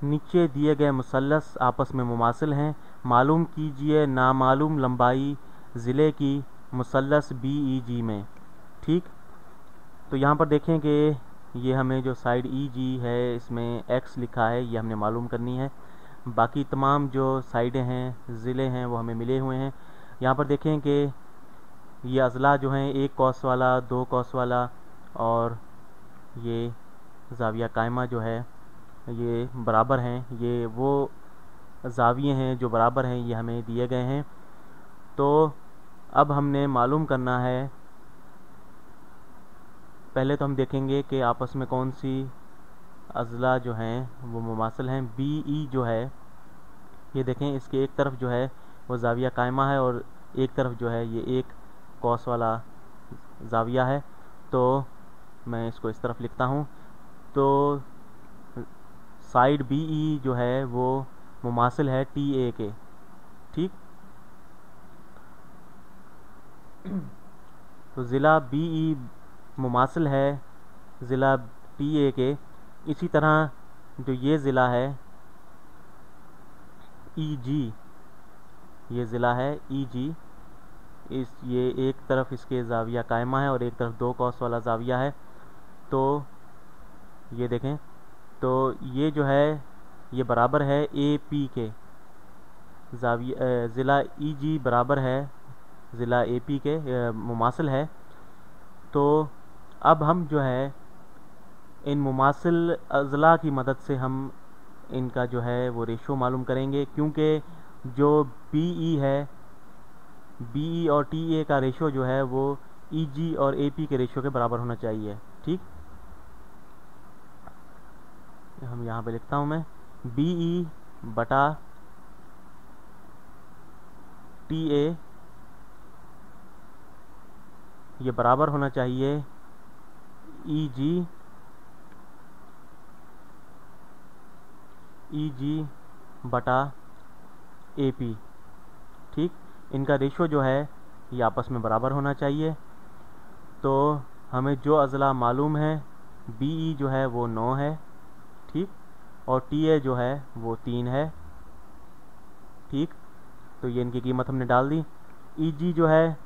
नीचे दिए गए मुसल्लस आपस में मुमासिल हैं, मालूम कीजिए नामालूम लंबाई ज़िले की मुसल्लस BEG में। ठीक, तो यहाँ पर देखें कि ये हमें जो साइड EG है इसमें x लिखा है, ये हमने मालूम करनी है। बाकी तमाम जो साइडें हैं, ज़िले हैं, वो हमें मिले हुए हैं। यहाँ पर देखें कि ये अज़ला जो हैं, एक कौस वाला, दो कौस वाला और ये ज़ाविया कायमा जो है ये बराबर हैं। ये वो ज़ाविये हैं जो बराबर हैं, ये हमें दिए गए हैं। तो अब हमने मालूम करना है, पहले तो हम देखेंगे कि आपस में कौन सी अज़ला जो हैं वो मुमासिल हैं। BE जो है, ये देखें इसके एक तरफ जो है वो ज़ाविया कायमा है और एक तरफ जो है ये एक कौस वाला ज़ाविया है। तो मैं इसको इस तरफ लिखता हूँ। तो साइड BE जो है वो मुमासिल है TA के। ठीक, तो ज़िला BE मुमासिल है ज़िला TA के। इसी तरह जो ये ज़िला है EG, ये ज़िला है EG, ये एक तरफ इसके ज़ाविया कायमा है और एक तरफ दो कौस वाला ज़ाविया है। तो ये देखें, तो ये जो है ये बराबर है AP के। ज़िला EG बराबर है ज़िला AP के, मुमासिल है। तो अब हम जो है इन मुमासिल अज़ला की मदद से हम इनका जो है वो रेशो मालूम करेंगे, क्योंकि जो BE है, BE और TA का रेशो जो है वो EG और AP के रेशो के बराबर होना चाहिए। ठीक, हम यहाँ पे लिखता हूँ मैं, BE बटा TA ये बराबर होना चाहिए EG बटा AP। ठीक, इनका रेशो जो है ये आपस में बराबर होना चाहिए। तो हमें जो अज़ला मालूम है, BE जो है वो 9 है। ठीक, और TA जो है वो 3 है। ठीक, तो ये इनकी कीमत हमने डाल दी। EG जो है,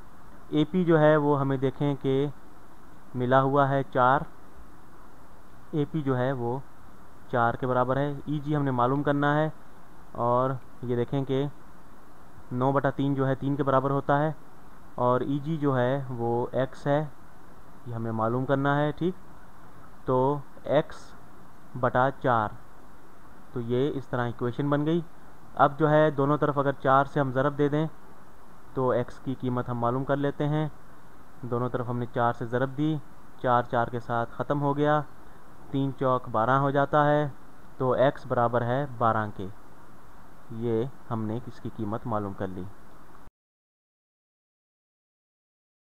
AP जो है वो हमें देखें कि मिला हुआ है 4, AP जो है वो 4 के बराबर है। EG हमने मालूम करना है और ये देखें कि 9/3 जो है 3 के बराबर होता है और EG जो है वो x है, ये हमें मालूम करना है। ठीक, तो x/4, तो ये इस तरह इक्वेशन बन गई। अब जो है दोनों तरफ अगर 4 से हम ज़रब दे दें तो x की कीमत हम मालूम कर लेते हैं। दोनों तरफ हमने 4 से ज़रब दी, 4 4 के साथ ख़त्म हो गया, 3 चौक 12 हो जाता है। तो x बराबर है 12 के। ये हमने इसकी कीमत मालूम कर ली।